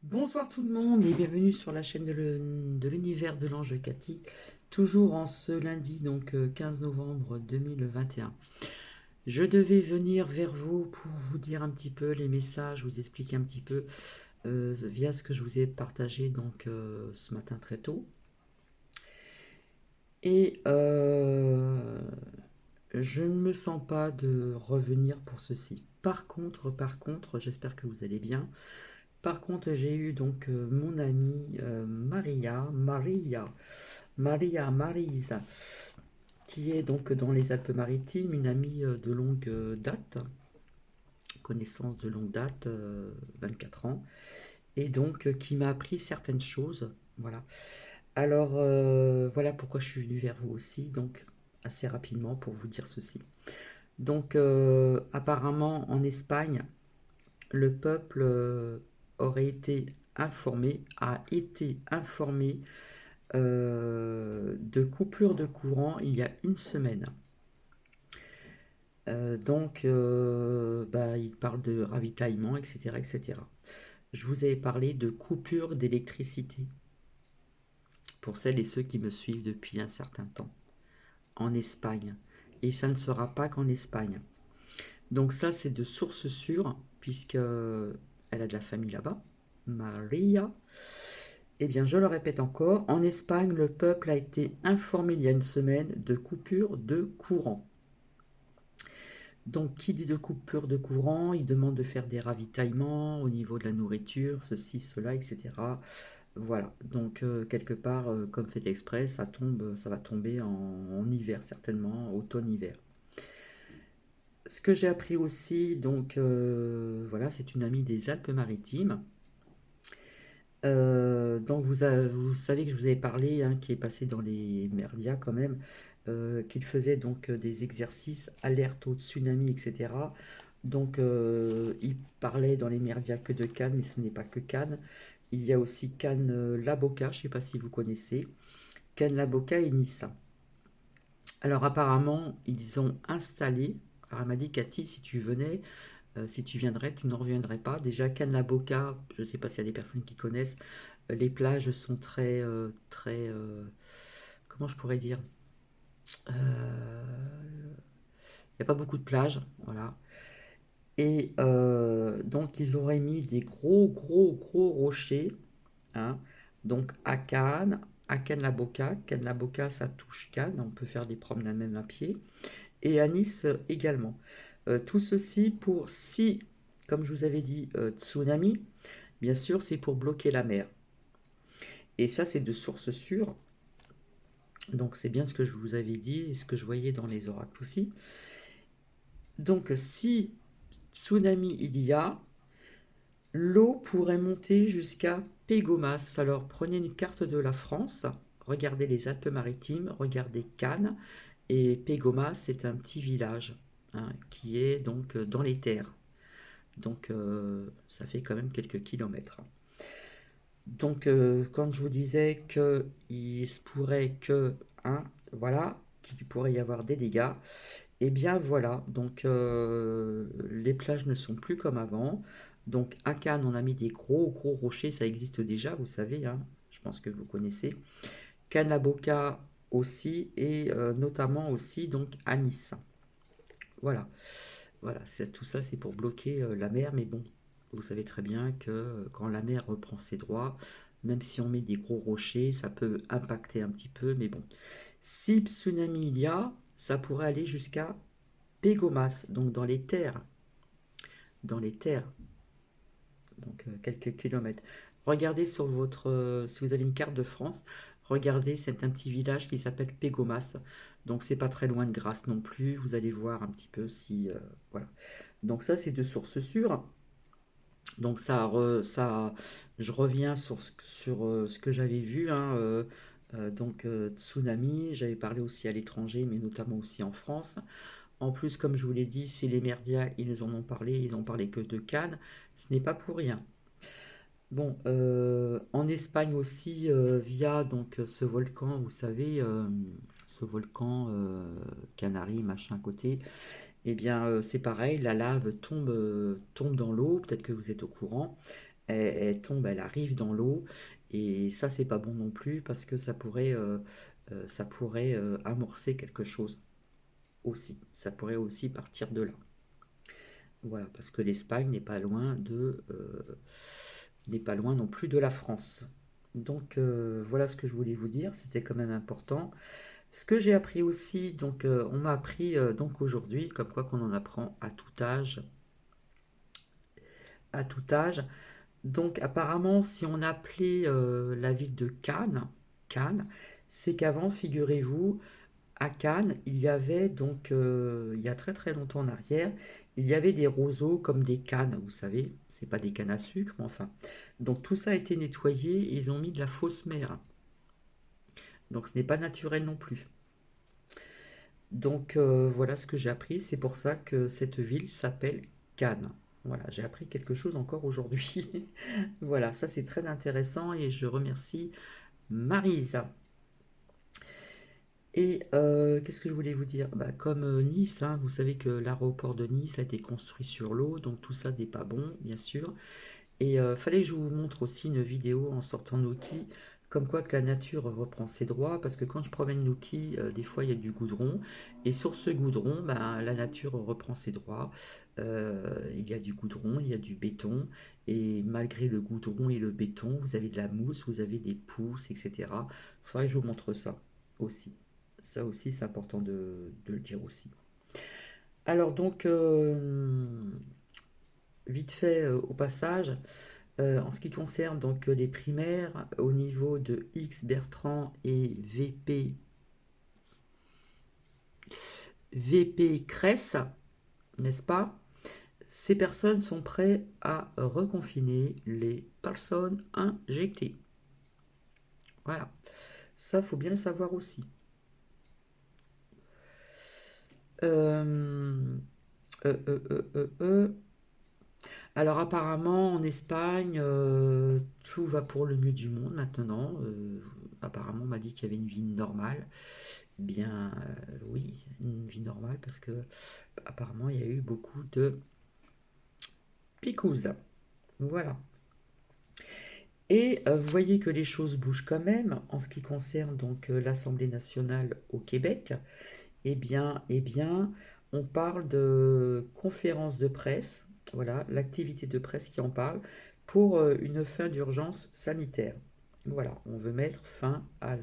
Bonsoir tout le monde et bienvenue sur la chaîne de l'univers de l'ange Cathy, toujours en ce lundi, donc 15 novembre 2021. Je devais venir vers vous pour vous dire un petit peu les messages, vous expliquer un petit peu via ce que je vous ai partagé donc ce matin très tôt. Et je ne me sens pas de revenir pour ceci. Par contre, j'espère que vous allez bien. Par contre, j'ai eu donc mon amie Marisa, qui est donc dans les Alpes-Maritimes, une amie de longue date, connaissance de longue date, 24 ans, et donc qui m'a appris certaines choses. Voilà. Alors, voilà pourquoi je suis venue vers vous aussi, donc assez rapidement pour vous dire ceci. Donc, apparemment, en Espagne, le peuple aurait été a été informé de coupure de courant il y a une semaine. Donc, il parle de ravitaillement, etc., etc. Je vous avais parlé de coupure d'électricité pour celles et ceux qui me suivent depuis un certain temps en Espagne. Et ça ne sera pas qu'en Espagne. Donc ça, c'est de source sûre, puisque elle a de la famille là-bas, Maria. Eh bien, je le répète encore, en Espagne, le peuple a été informé il y a une semaine de coupure de courant. Donc, qui dit de coupure de courant, il demande de faire des ravitaillements au niveau de la nourriture, ceci, cela, etc. Voilà. Donc, quelque part, comme fait exprès, ça va tomber en hiver, certainement, automne-hiver. Ce que j'ai appris aussi, donc, voilà, c'est une amie des Alpes-Maritimes. Donc vous savez que je vous avais parlé, hein, qui est passé dans les merdias quand même, qu'il faisait donc des exercices, alerte au tsunami, etc. Donc il parlait dans les merdias que de Cannes, mais ce n'est pas que Cannes. Il y a aussi Cannes Laboca, je ne sais pas si vous connaissez, Cannes Laboca et Nice. Alors apparemment, ils ont installé, alors elle m'a dit Cathy, si tu venais, si tu viendrais, tu n'en reviendrais pas. Déjà, Cannes Laboca, je ne sais pas s'il y a des personnes qui connaissent, les plages sont comment je pourrais dire, il n'y a pas beaucoup de plages, voilà. Et donc ils auraient mis des gros rochers, hein, donc à Cannes-la-Boca. Cannes-la-Boca, ça touche Cannes, on peut faire des promenades même à pied. Et à Nice également. Tout ceci pour, si, comme je vous avais dit, tsunami, bien sûr, c'est pour bloquer la mer. Et ça, c'est de sources sûres. Donc c'est bien ce que je vous avais dit et ce que je voyais dans les oracles aussi. Donc si tsunami il y a, l'eau pourrait monter jusqu'à Pégomas. Alors prenez une carte de la France, regardez les Alpes-Maritimes, regardez Cannes, et Pégomas c'est un petit village, hein, qui est donc dans les terres. Donc ça fait quand même quelques kilomètres. Donc quand je vous disais qu'il se pourrait que, hein, voilà, qu'il pourrait y avoir des dégâts, et bien voilà, donc les plages ne sont plus comme avant. Donc à Cannes, on a mis des gros rochers, ça existe déjà, vous savez, hein, je pense que vous connaissez. Cannes la Boca aussi, et notamment aussi donc à Nice. Voilà, voilà, tout ça c'est pour bloquer la mer, mais bon, vous savez très bien que quand la mer reprend ses droits, même si on met des gros rochers, ça peut impacter un petit peu, mais bon. Si tsunami il y a, ça pourrait aller jusqu'à Pégomas, donc dans les terres, donc quelques kilomètres. Regardez sur votre, si vous avez une carte de France, regardez, c'est un petit village qui s'appelle Pégomas, donc c'est pas très loin de Grasse non plus. Vous allez voir un petit peu si, voilà. Donc ça, c'est de sources sûres. Donc je reviens sur ce que j'avais vu, hein, donc tsunami. J'avais parlé aussi à l'étranger, mais notamment aussi en France. En plus, comme je vous l'ai dit, c'est les merdias, ils en ont parlé, ils n'ont parlé que de Cannes. Ce n'est pas pour rien. Bon, en Espagne aussi, via donc ce volcan, vous savez, ce volcan Canary, machin côté, eh bien c'est pareil, la lave tombe dans l'eau, peut-être que vous êtes au courant. elle tombe, elle arrive dans l'eau, et ça c'est pas bon non plus parce que ça pourrait amorcer quelque chose aussi. Ça pourrait aussi partir de là. Voilà, parce que l'Espagne n'est pas loin non plus de la France. Donc voilà ce que je voulais vous dire, c'était quand même important. Ce que j'ai appris aussi, donc on m'a appris donc aujourd'hui, comme quoi qu'on en apprend à tout âge. Donc apparemment, si on appelait la ville de Cannes, Cannes, c'est qu'avant, figurez-vous, à Cannes, il y avait donc, il y a très très longtemps en arrière, il y avait des roseaux comme des cannes, vous savez, c'est pas des cannes à sucre, mais enfin. Donc tout ça a été nettoyé et ils ont mis de la fausse mer. Donc ce n'est pas naturel non plus. Donc voilà ce que j'ai appris, c'est pour ça que cette ville s'appelle Cannes. Voilà, j'ai appris quelque chose encore aujourd'hui. Voilà, ça c'est très intéressant et je remercie Marisa. Et qu'est-ce que je voulais vous dire? Bah, comme Nice, hein, vous savez que l'aéroport de Nice a été construit sur l'eau, donc tout ça n'est pas bon, bien sûr. Et fallait que je vous montre aussi une vidéo en sortant Nuki, comme quoi que la nature reprend ses droits, parce que quand je promène Nuki, des fois il y a du goudron, et sur ce goudron, ben, la nature reprend ses droits. Il y a du goudron, il y a du béton, et malgré le goudron et le béton, vous avez de la mousse, vous avez des pousses, etc. Il faudrait que je vous montre ça aussi. Ça aussi, c'est important de le dire aussi. Alors donc, vite fait au passage, en ce qui concerne donc les primaires, au niveau de X Bertrand et VP Cress, n'est-ce pas? Ces personnes sont prêtes à reconfiner les personnes injectées. Voilà, ça faut bien le savoir aussi. Euh, euh, euh, euh, Alors apparemment en Espagne, tout va pour le mieux du monde maintenant. Apparemment on m'a dit qu'il y avait une vie normale. Bien oui, une vie normale parce que apparemment il y a eu beaucoup de picouse. Voilà. Et vous voyez que les choses bougent quand même en ce qui concerne donc l'Assemblée nationale au Québec. Eh bien, on parle de conférence de presse, voilà, l'activité de presse qui en parle, pour une fin d'urgence sanitaire. Voilà, on veut mettre fin à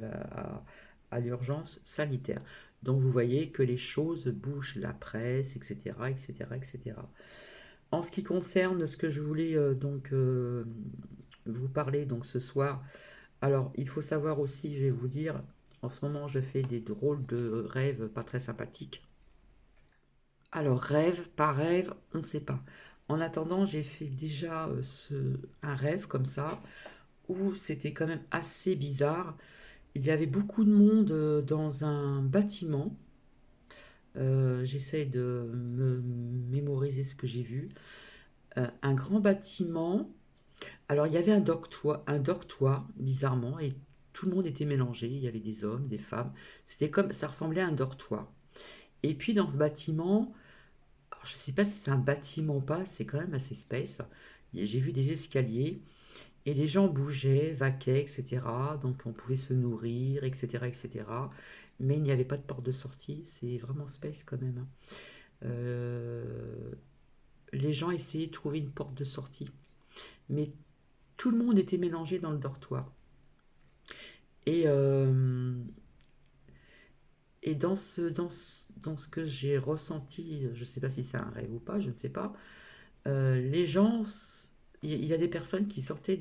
l'urgence sanitaire. Donc vous voyez que les choses bougent, la presse, etc., etc., etc. En ce qui concerne ce que je voulais vous parler donc ce soir, alors il faut savoir aussi, je vais vous dire, en ce moment je fais des drôles de rêves pas très sympathiques. Alors, rêve, pas rêve, on ne sait pas. En attendant, j'ai fait déjà un rêve comme ça, où c'était quand même assez bizarre. Il y avait beaucoup de monde dans un bâtiment. J'essaie de me mémoriser ce que j'ai vu. Un grand bâtiment. Alors, il y avait un dortoir, bizarrement, et tout le monde était mélangé. Il y avait des hommes, des femmes. C'était comme, ça ressemblait à un dortoir. Et puis, dans ce bâtiment, alors, je ne sais pas si c'est un bâtiment ou pas, c'est quand même assez space. J'ai vu des escaliers et les gens bougeaient, vaquaient, etc. Donc on pouvait se nourrir, etc., etc. Mais il n'y avait pas de porte de sortie. C'est vraiment space quand même, hein. Euh, les gens essayaient de trouver une porte de sortie. Mais tout le monde était mélangé dans le dortoir. Et, dans ce que j'ai ressenti, je ne sais pas si c'est un rêve ou pas, je ne sais pas. Les gens, il y a des personnes qui sortaient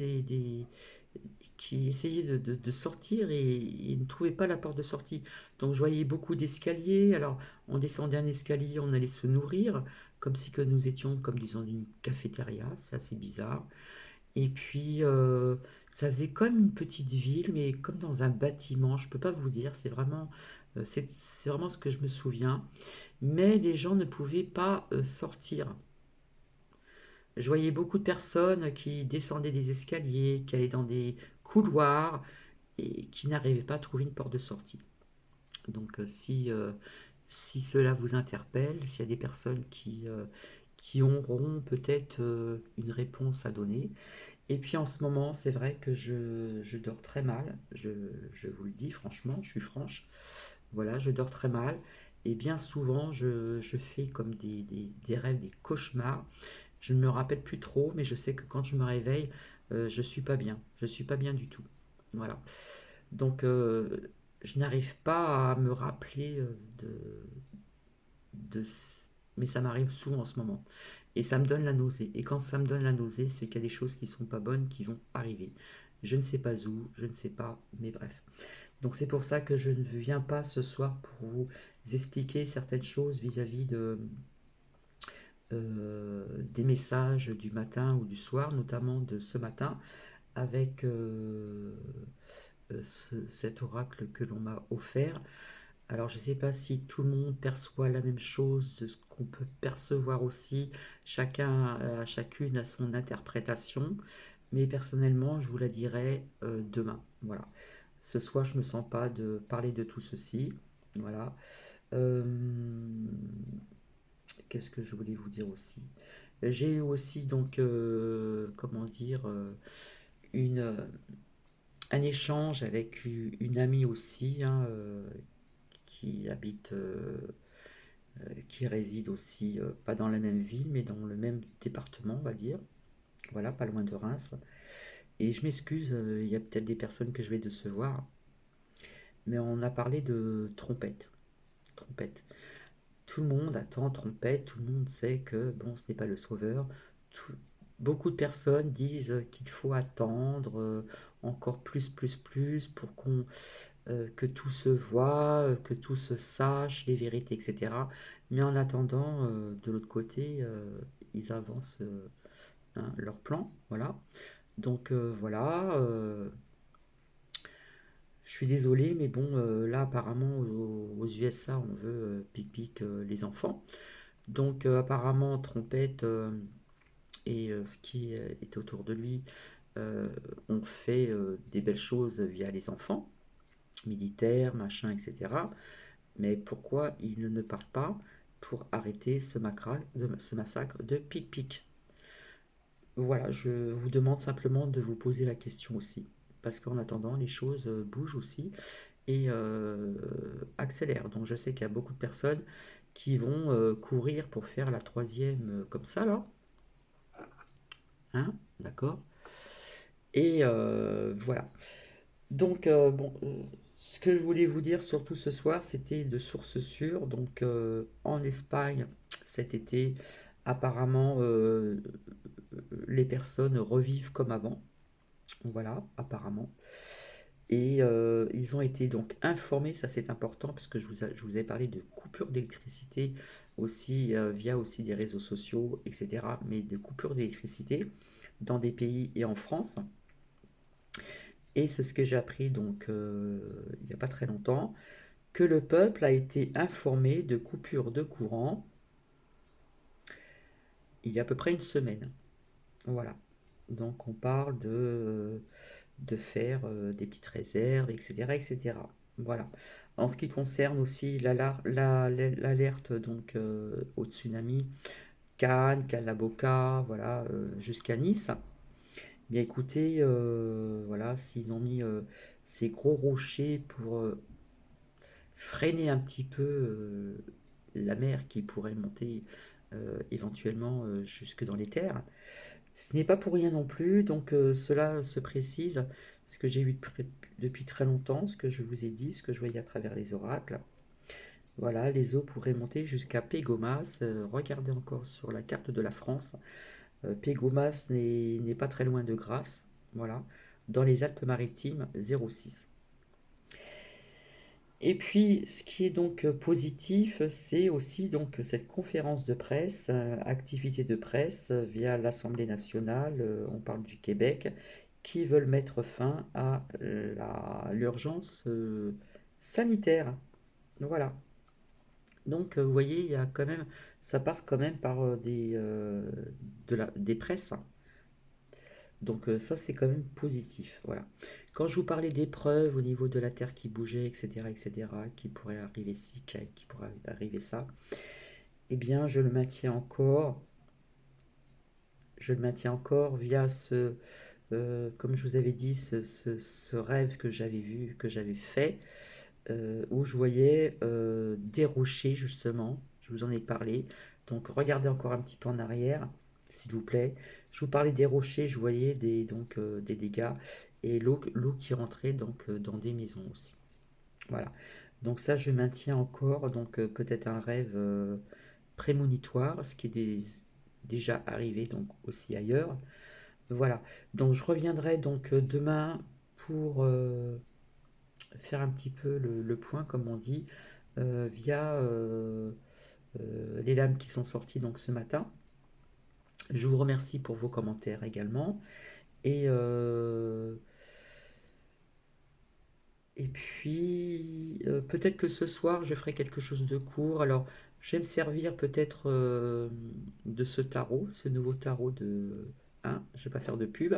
qui essayaient de sortir et ils ne trouvaient pas la porte de sortie. Donc je voyais beaucoup d'escaliers. Alors on descendait un escalier, on allait se nourrir, comme si que nous étions comme disons une cafétéria, c'est assez bizarre. Et puis ça faisait comme une petite ville, mais comme dans un bâtiment. Je peux pas vous dire, c'est vraiment ce que je me souviens. Mais les gens ne pouvaient pas sortir. Je voyais beaucoup de personnes qui descendaient des escaliers, qui allaient dans des couloirs et qui n'arrivaient pas à trouver une porte de sortie. Donc si cela vous interpelle, s'il y a des personnes qui auront peut-être une réponse à donner, Et puis en ce moment, c'est vrai que je dors très mal. Je vous le dis franchement, je suis franche. Voilà, je dors très mal. Et bien souvent, je fais comme des rêves, des cauchemars. Je ne me rappelle plus trop, mais je sais que quand je me réveille, je suis pas bien. Je suis pas bien du tout. Voilà. Donc, je n'arrive pas à me rappeler de... Mais ça m'arrive souvent en ce moment. Et ça me donne la nausée. Et quand ça me donne la nausée, c'est qu'il y a des choses qui sont pas bonnes qui vont arriver. Je ne sais pas où, je ne sais pas, mais bref. Donc c'est pour ça que je ne viens pas ce soir pour vous expliquer certaines choses vis-à-vis des messages du matin ou du soir, notamment de ce matin, avec cet oracle que l'on m'a offert. Alors je ne sais pas si tout le monde perçoit la même chose, de ce qu'on peut percevoir aussi. Chacune a son interprétation, mais personnellement, je vous la dirai demain. Voilà. Ce soir, je ne me sens pas de parler de tout ceci. Voilà. Euh, Qu'est-ce que je voulais vous dire aussi? J'ai eu aussi donc, comment dire, une, un échange avec une amie aussi, hein, qui habite, qui réside aussi, pas dans la même ville, mais dans le même département, on va dire. Voilà, pas loin de Reims. Et je m'excuse, il y a peut-être des personnes que je vais décevoir, mais on a parlé de trompette. Trompette. Tout le monde attend trompette, tout le monde sait que bon, ce n'est pas le sauveur. Tout- Beaucoup de personnes disent qu'il faut attendre encore plus pour que tout se voit, que tout se sache, les vérités, etc. Mais en attendant, de l'autre côté, ils avancent leur plan, voilà. Donc voilà, je suis désolé, mais bon, là apparemment aux USA, on veut pic-pic les enfants. Donc apparemment, trompette et ce qui est autour de lui euh, ont fait des belles choses via les enfants, militaires, machin, etc. Mais pourquoi ils ne partent pas pour arrêter ce massacre de pic-pic? Voilà, je vous demande simplement de vous poser la question aussi. Parce qu'en attendant, les choses bougent aussi et accélèrent. Donc je sais qu'il y a beaucoup de personnes qui vont courir pour faire la troisième comme ça là. Hein, d'accord. Et voilà. Donc, bon, ce que je voulais vous dire surtout ce soir, c'était de sources sûres. Donc, en Espagne, cet été, apparemment, les personnes revivent comme avant. Voilà, apparemment. Et ils ont été donc informés, ça c'est important, parce que je vous ai parlé de coupure d'électricité aussi, via aussi des réseaux sociaux, etc. Mais de coupure d'électricité dans des pays et en France. Et c'est ce que j'ai appris donc il n'y a pas très longtemps, que le peuple a été informé de coupures de courant il y a à peu près une semaine. Voilà. Donc on parle de faire des petites réserves, etc., etc. Voilà. En ce qui concerne aussi l'alerte donc au tsunami, Cannes, Calaboca, voilà, jusqu'à Nice. Bien écoutez, voilà, s'ils ont mis ces gros rochers pour freiner un petit peu la mer qui pourrait monter éventuellement jusque dans les terres. Ce n'est pas pour rien non plus, donc cela se précise, ce que j'ai eu depuis très longtemps, ce que je vous ai dit, ce que je voyais à travers les oracles. Voilà, les eaux pourraient monter jusqu'à Pégomas. Regardez encore sur la carte de la France. Pégomas n'est pas très loin de Grasse. Voilà, dans les Alpes-Maritimes 06. Et puis, ce qui est donc positif, c'est aussi donc cette conférence de presse, activité de presse via l'Assemblée nationale, on parle du Québec, qui veulent mettre fin à l'urgence sanitaire. Voilà. Donc, vous voyez, il y a quand même, ça passe quand même par des presses. Donc ça, c'est quand même positif. Voilà. Quand je vous parlais d'épreuves au niveau de la Terre qui bougeait, etc., qui pourrait arriver ci, qui pourrait arriver ça, eh bien, je le maintiens encore via comme je vous avais dit, ce rêve que j'avais vu, que j'avais fait, où je voyais des rochers justement, je vous en ai parlé. Donc regardez encore un petit peu en arrière, s'il vous plaît. Je vous parlais des rochers, je voyais des dégâts et l'eau qui rentrait dans des maisons aussi. Voilà. Donc ça, je maintiens encore donc peut-être un rêve prémonitoire, ce qui est déjà arrivé donc aussi ailleurs. Voilà. Donc je reviendrai donc demain pour faire un petit peu le point, comme on dit, via les lames qui sont sorties donc ce matin. Je vous remercie pour vos commentaires également. Et, euh, et puis, peut-être que ce soir, je ferai quelque chose de court. Alors, je vais me servir peut-être de ce tarot, ce nouveau tarot de... Hein, je ne vais pas faire de pub.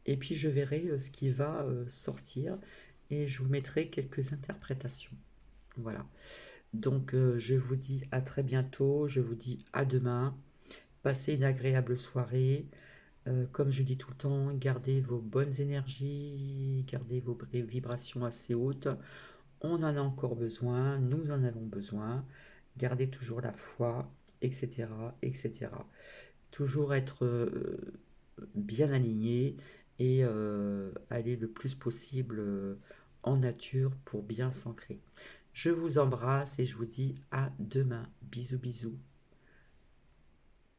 Et puis, je verrai ce qui va sortir. Et je vous mettrai quelques interprétations. Voilà. Donc, je vous dis à très bientôt. Je vous dis à demain. Passez une agréable soirée. Comme je dis tout le temps, gardez vos bonnes énergies, gardez vos vibrations assez hautes. On en a encore besoin, nous en avons besoin. Gardez toujours la foi, etc., etc. Toujours être bien aligné et aller le plus possible en nature pour bien s'ancrer. Je vous embrasse et je vous dis à demain. Bisous, bisous.